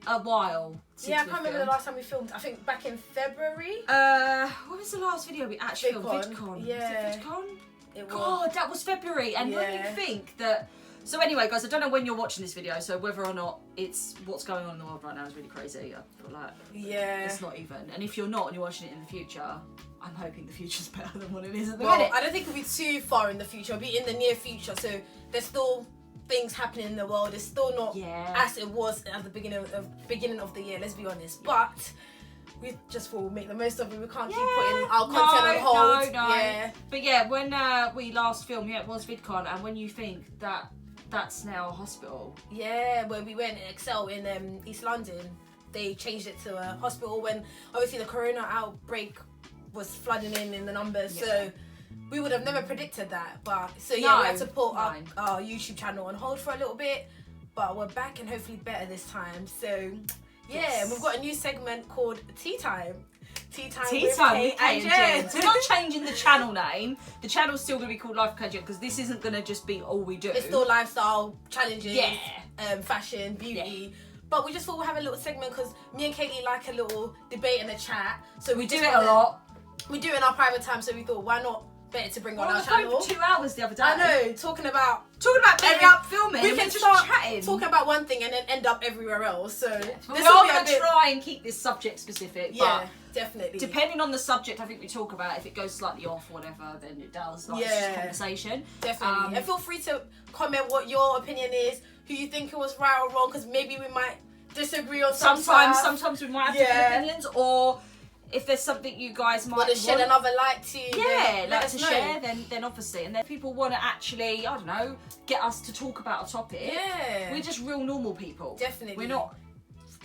a while. Yeah, I can't remember the last time we filmed. I think back in February. What was the last video we actually filmed? VidCon. Yeah. Was it VidCon? It was. God, that was February. And when you think that... So anyway, guys, I don't know when you're watching this video, so whether or not it's what's going on in the world right now is really crazy. I feel like it's not even. And if you're not and you're watching it in the future, I'm hoping the future's better than what it is at the minute. I don't think it'll be too far in the future. It'll be in the near future. So there's still things happening in the world. It's still not as it was at the beginning of the year. Let's be honest. But we just thought we'll make the most of it. We can't keep putting our content on hold. No. Yeah. But yeah, when we last filmed, it was VidCon, and when you think that that's now a hospital. Yeah, where we went in Excel in East London, they changed it to a hospital when obviously the corona outbreak was flooding in the numbers. Yeah. So we would have never predicted that. But we had to put our YouTube channel on hold for a little bit. But we're back and hopefully better this time. So yeah, we've got a new segment called Tea Time. Tea Time with Kay and Jen. So we're not changing the channel name. The channel's still going to be called Life with Kay and Jen because this isn't going to just be all we do. It's still lifestyle, challenges, fashion, beauty. Yeah. But we just thought we'd have a little segment because me and Kaylee like a little debate and a chat. So we do it a lot. We do it in our private time, so we thought, why not better to bring on our channel? For 2 hours the other day. I know, talking about filming. We can just start chatting, talking about one thing and then end up everywhere else. So we're going to try and keep this subject specific. Yeah, definitely. Depending on the subject, I think we talk about. If it goes slightly off or whatever, then it does. It's just a conversation. Definitely. And feel free to comment what your opinion is, who you think it was right or wrong, because maybe we might disagree on some stuff. Sometimes we might have different opinions, or if there's something you guys might want to shed another light to, let us know. Share, then obviously, and then people want to actually, I don't know, get us to talk about a topic. Yeah, we're just real normal people. Definitely, we're not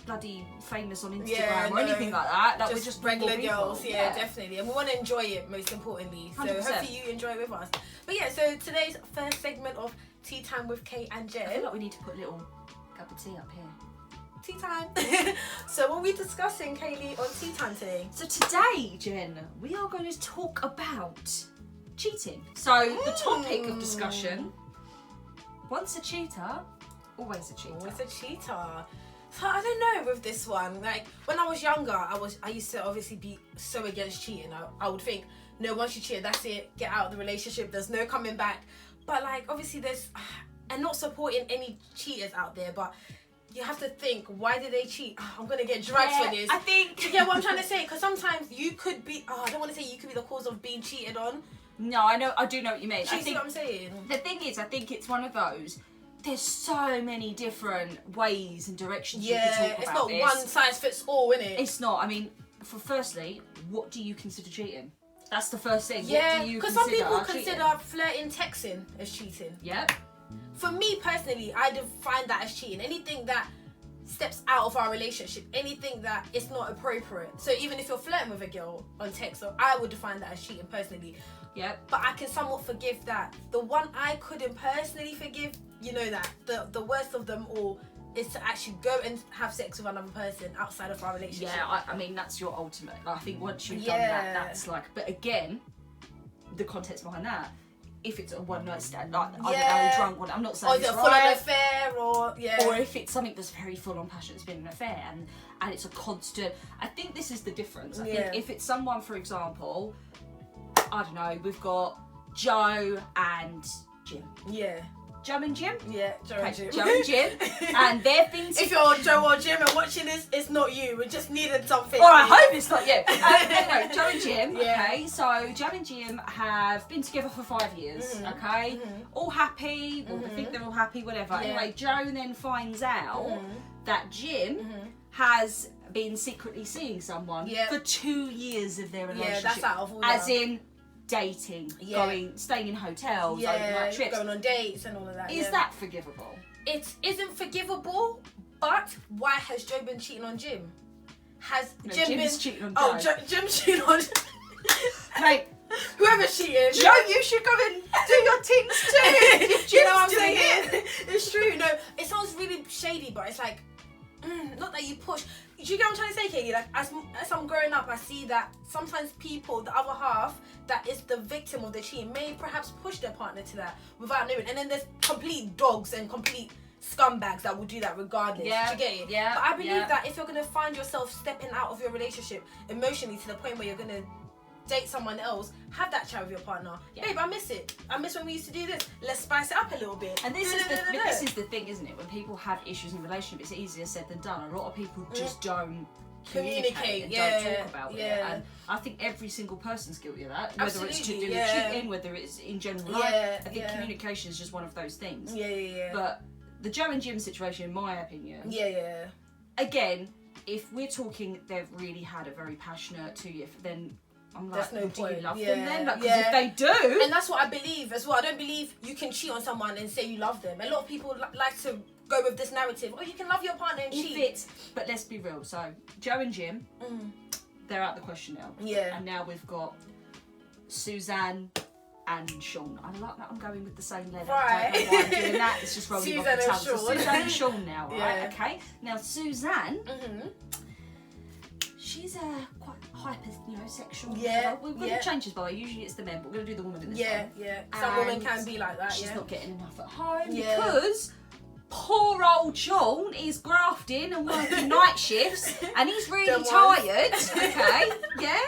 bloody famous on Instagram or anything like that. Like, we're just regular girls. Yeah, definitely, and we want to enjoy it most importantly. So 100%. Hopefully you enjoy it with us. But yeah, so today's first segment of Tea Time with Kay and Jen. I feel like we need to put a little cup of tea up here. Tea time. So what are we discussing, Kaylee, on tea time today? So today, Jen, we are going to talk about cheating. So the topic of discussion, once a cheater, always a cheater. Always a cheater. So I don't know with this one. Like when I was younger, I used to obviously be so against cheating. I would think, no, once you cheat, that's it. Get out of the relationship. There's no coming back. But like obviously there's, and not supporting any cheaters out there, but you have to think, why did they cheat? Oh, I'm going to get dragged for this. I think... You get what I'm trying to say? Because sometimes you could be... I don't want to say you could be the cause of being cheated on. No, I do know what you mean. Do you see what I'm saying? The thing is, I think it's one of those... There's so many different ways and directions you can talk about this. It's not one size fits all, innit? It's not. I mean, firstly, what do you consider cheating? That's the first thing. Yeah, because some people consider flirting, texting as cheating. Yep. For me personally, I define that as cheating. Anything that steps out of our relationship, anything that is not appropriate. So even if you're flirting with a girl on text, I would define that as cheating personally. Yep. But I can somewhat forgive that. The one I couldn't personally forgive, you know that, the worst of them all is to actually go and have sex with another person outside of our relationship. Yeah, I mean, that's your ultimate. I think once you've done that, that's like... But again, the context behind that, if it's a one-night stand, like, I don't know, a drunk one, I'm not saying it's a full-on affair, or if it's something that's very full-on passion, it's been an affair, and it's a constant... I think this is the difference. I think if it's someone, for example, I don't know, we've got Joe and Jim. Yeah. Joe and Jim? Yeah, Joe and Jim. Joe and Jim. And they've been... If you're Joe or Jim and watching this, it's not you. We just needed something. Or I hope it's not you. Anyway, Joe and Jim, okay? So Joe and Jim have been together for 5 years, okay? All happy. Well, I think they're all happy, whatever. Yeah. Anyway, Joe then finds out that Jim has been secretly seeing someone for 2 years of their relationship. Yeah, that's out of order. As in... dating, staying in hotels, like trips, going on dates and all of that. Is that forgivable? It isn't forgivable, but why has Joe been cheating on Jim? Has Jim been cheating on Joe? Jim's cheating on Mate, whoever's cheating. Joe, you should go and do your things too. Do you know what I'm saying? It's true. No, it sounds really shady, but it's like, not that you push. Do you get what I'm trying to say, Katie? Like, as I'm growing up, I see that sometimes people, the other half, that is the victim of the cheating, may perhaps push their partner to that without knowing. And then there's complete dogs and complete scumbags that will do that regardless. Yeah. Do you get it? Yeah. But I believe that if you're gonna find yourself stepping out of your relationship emotionally to the point where you're gonna date someone else, have that chat with your partner. Yeah. Babe, I miss it. I miss when we used to do this. Let's spice it up a little bit. And this is the thing, isn't it? When people have issues in relationships, it's easier said than done. A lot of people just don't communicate and don't talk about it. And I think every single person's guilty of that. Whether it's to do with cheating, whether it's in general life. I think communication is just one of those things. But the Joe and Jim situation, in my opinion, again, if we're talking they've really had a very passionate 2 year, then I'm like, no do you point. love them then? Like, 'cause if they do, and that's what I believe as well. I don't believe you can cheat on someone and say you love them. A lot of people like to go with this narrative. Oh, you can love your partner and cheat. But let's be real. So Joe and Jim, they're out the question now. And now we've got Suzanne and Sean. I like that I'm going with the same letter. I don't know why I'm doing that. It's just rolling off the tongue. So Suzanne and Sean now, right? Okay. Now Suzanne, she's quite hyper, sexual. We're going to change this, by the way. Usually it's the men, but we're going to do the woman in this one. Some women can be like that. She's not getting enough at home because poor old Sean is grafting and working night shifts, and he's really tired. Okay.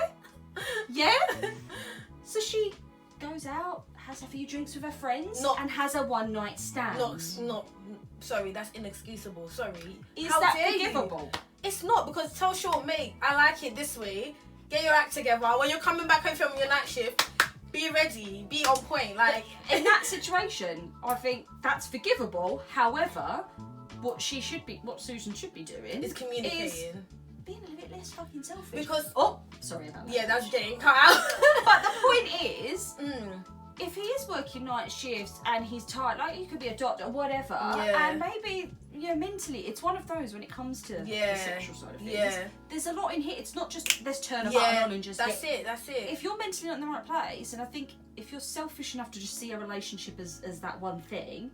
Yeah. So she goes out, has a few drinks with her friends, and has a one night stand. Sorry, that's inexcusable. Sorry. Is that forgivable? It's not, because tell Sean, mate, I like it this way. Get your act together. When you're coming back home from your night shift, be ready, be on point. Like in that situation, I think that's forgivable. However, what Susan should be doing is communicating. Being a little bit less fucking selfish. Because sorry about that. Yeah, that's getting cut out. But the point is, if he is working night shifts and he's tired, like he could be a doctor or whatever, and maybe mentally, it's one of those when it comes to the sexual side of things. There's a lot in here. It's not just let's turn a button on and just. That's it. If you're mentally not in the right place, and I think if you're selfish enough to just see a relationship as that one thing.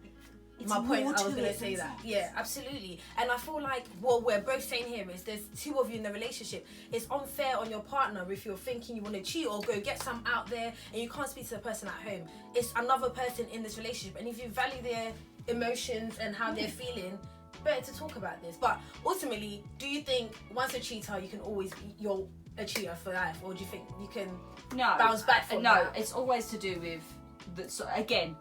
My point, I was going to say that. Yeah, absolutely. And I feel like what we're both saying here is there's two of you in the relationship. It's unfair on your partner if you're thinking you want to cheat or go get some out there and you can't speak to the person at home. It's another person in this relationship. And if you value their emotions and how they're feeling, better to talk about this. But ultimately, do you think once a cheater, you can always be a cheater for life? Or do you think you can bounce back from that? No, it's always to do with, again,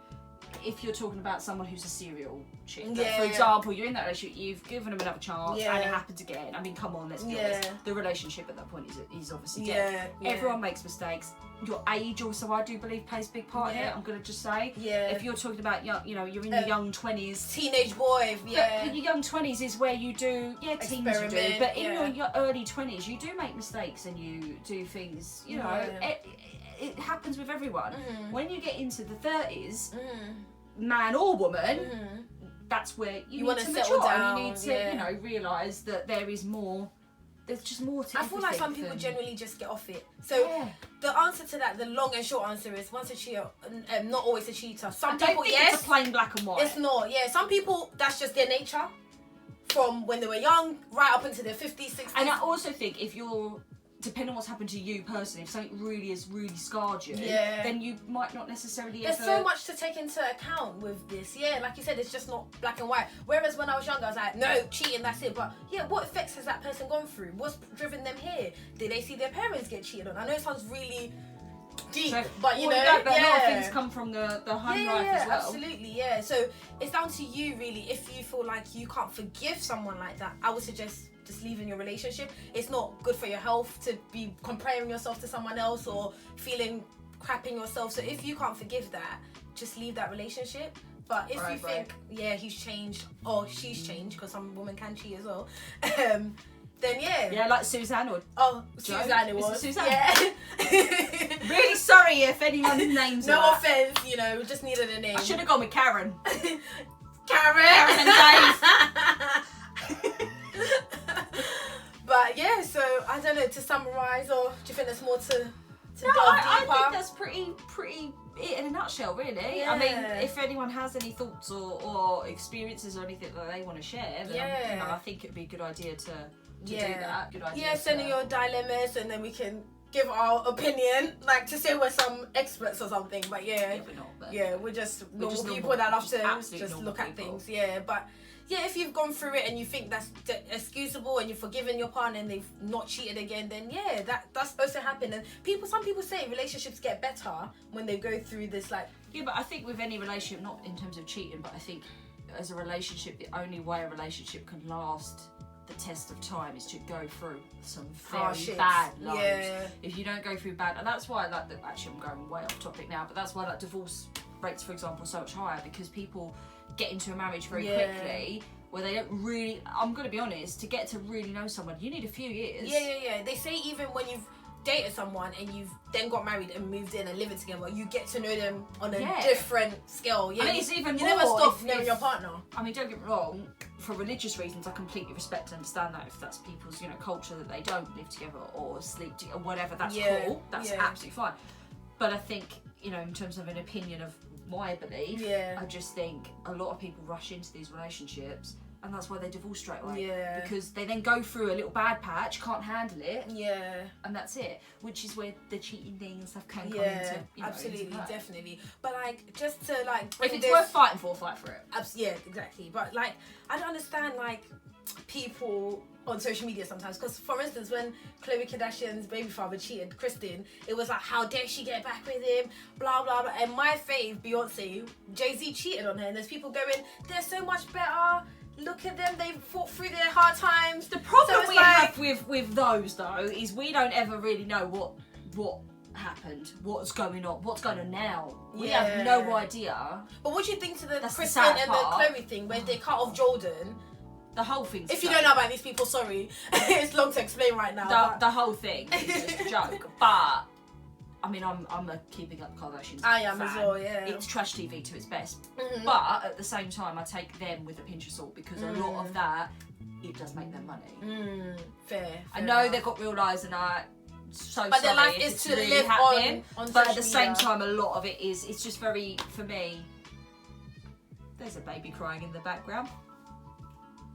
if you're talking about someone who's a serial cheat, for example, you're in that relationship, you've given them another chance, and it happens again. I mean, come on, let's be honest. The relationship at that point is obviously dead. Everyone makes mistakes. Your age also, I do believe, plays a big part in it. I'm going to just say, if you're talking about you're in your young 20s, teenage boy, but your young 20s is where you do, teens you do, but in your early 20s, you do make mistakes and you do things. It happens with everyone. When you get into the 30s, man or woman, that's where you need to mature down. You need to, realise that there is more. There's just more to I feel like some people generally just get off it. So the answer to that, the long and short answer is once a cheater, not always a cheater. Some people, it's a plain black and white. It's not. Some people, that's just their nature. From when they were young, right up into their 50s, 60s. And I also think if you're, depending on what's happened to you personally, if something really has scarred you, then you might not necessarily There's so much to take into account with this. Like you said, it's just not black and white. Whereas when I was younger, I was like, no, cheating, that's it. But what effects has that person gone through? What's driven them here? Did they see their parents get cheated on? I know it sounds really deep, but a lot of things come from the home life as well. Absolutely, So it's down to you really. If you feel like you can't forgive someone like that, I would suggest just leaving your relationship. It's not good for your health to be comparing yourself to someone else or feeling crap in yourself. So if you can't forgive that, just leave that relationship. But if you think, he's changed or she's changed, because some women can cheat as well, then like Suzanne or Suzanne it was. Suzanne. Really sorry if anyone's names. No offense, we just needed a name. I should have gone with Karen. Karen and Dave. But so I don't know, to summarise, or do you think there's more to delve deeper? I think that's pretty it in a nutshell, really. I mean, if anyone has any thoughts or experiences or anything that they want to share, then I think it'd be a good idea to do that. Good idea. Send in your dilemmas and then we can give our opinion, like to say we're some experts or something. But we're not. But we're just normal people that love to just look at things. But yeah, if you've gone through it and you think that's excusable and you've forgiven your partner and they've not cheated again, then yeah, that's supposed to happen. And some people say relationships get better when they go through this, like. Yeah, but I think with any relationship, not in terms of cheating, but I think as a relationship, the only way a relationship can last the test of time is to go through some very bad lows. Yeah. If you don't go through bad, and that's why actually I'm going way off topic now, but that's why divorce rates, for example, are so much higher, because people get into a marriage very quickly where they don't really, I'm going to be honest, to get to really know someone, you need a few years. Yeah. They say even when you've dated someone and you've then got married and moved in and living together, you get to know them on a different scale. Yeah, I mean, it's even you more never stop knowing your partner. I mean, don't get me wrong, for religious reasons I completely respect and understand that if that's people's, you know, culture that they don't live together or sleep together or whatever, that's cool, that's absolutely fine. But I think, you know, in terms of an opinion of my belief, I just think a lot of people rush into these relationships and that's why they divorce straight away. Yeah. Because they then go through a little bad patch, can't handle it. Yeah. And that's it. Which is where the cheating thing and stuff can come Yeah, into, you know, absolutely, into play. Definitely. But like, just to like, if it's worth fighting for, fight for it. Yeah, exactly. But like, I don't understand like people on social media sometimes, because for instance, when Khloe Kardashian's baby father cheated Kristen, it was like, how dare she get back with him, blah blah blah. And my fave, Beyonce, Jay-Z cheated on her, and there's people going, they're so much better. Look at them, they've fought through their hard times. The problem we have with those though is we don't ever really know what happened, what's going on now. We have no idea. But what do you think to the Kristen and the Khloe thing where they cut off Jordan? The whole thing. If you don't know about these people, sorry, it's long to explain right now. The whole thing is just a joke, but. I mean, I'm a Keeping Up Kardashians I am fan. as well, yeah. It's trash TV to its best. But at the same time, I take them with a pinch of salt because a lot of that, it does make them money. Fair. I know they've got real lives and but their life is to really live happening, on but at the social same media. time, a lot of it is, it's just very, for me, there's a baby crying in the background.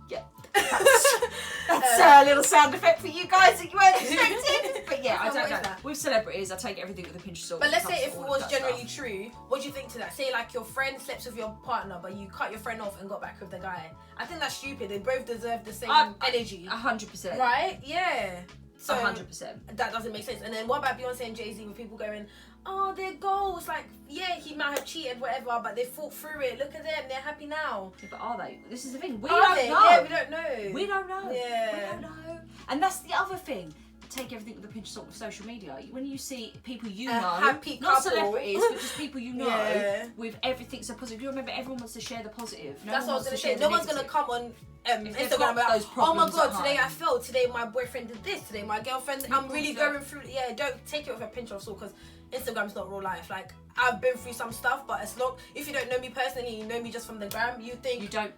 Yeah, that's a little sound effect for you guys that you weren't expecting. But yeah, I don't know. With celebrities, I take everything with a pinch of salt. But let's say if it was generally true, what do you think to that? Say like your friend slept with your partner, but you cut your friend off and got back with the guy. I think that's stupid. They both deserve the same energy. 100%. Right? Yeah. So 100%. That doesn't make sense. And then what about Beyonce and Jay-Z with people going, oh, their goals, like, yeah, he might have cheated, whatever, but they fought through it. Look at them, they're happy now. Yeah, but are they? This is the thing. We don't know. Yeah, we don't know. We don't know. Yeah. We don't know. And that's the other thing. Take everything with a pinch of salt with social media. When you see people you know, happy not couple. celebrities, but just people you know, with everything so positive. You remember, everyone wants to share the positive. That's what I was going to say. No one's going to come on Instagram about, oh my god, today I failed, today my boyfriend did this, today my girlfriend, I'm really going through, don't take it with a pinch of salt, because Instagram's not real life. Like, I've been through some stuff, but it's not, if you don't know me personally, you know me just from the gram, you think you don't.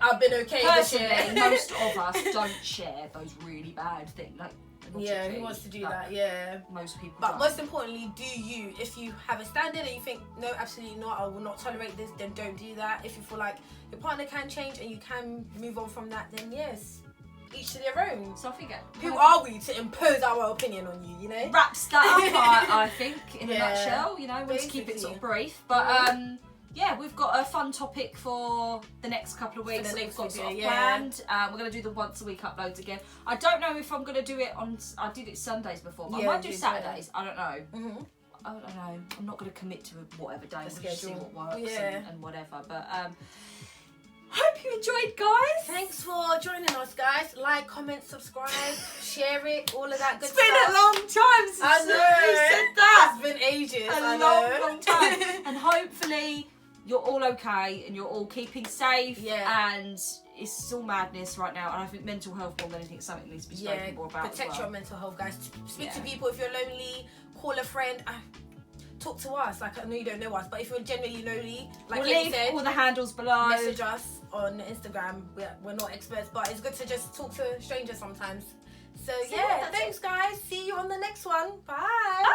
I've been okay Personally, this year. most of us don't share those really bad things. Like, yeah, who wants to do that? Yeah, most people. But don't. most importantly, do you? If you have a standard and you think no, absolutely not, I will not tolerate this, then don't do that. If you feel like your partner can change and you can move on from that, then yes, each to their own. So I think who are we to impose our opinion on you? You know, wraps that up. I think in a nutshell. You know, we just keep it sort of brief, but yeah, we've got a fun topic for the next couple of weeks that we've got sort of planned. We're going to do the once a week uploads again. I don't know if I'm going to do it on, I did it Sundays before, but I might do Saturdays. I don't know. I don't know. I'm not going to commit to whatever day. We'll just see what works and whatever. But hope you enjoyed, guys. Thanks for joining us, guys. Like, comment, subscribe, share it, all of that good stuff. It's been a long time since we said that. It's been ages. A long time. And hopefully you're all okay and you're all keeping safe. And it's all madness right now. And I think mental health more than anything is something that needs to be spoken more about. Protect your mental health, guys. Speak to people if you're lonely. Call a friend. Talk to us. Like, I know you don't know us, but if you're genuinely lonely, like we'll leave said, all the handles below. Message us on Instagram. We're not experts, but it's good to just talk to strangers sometimes. So yeah, thanks guys. See you on the next one. Bye.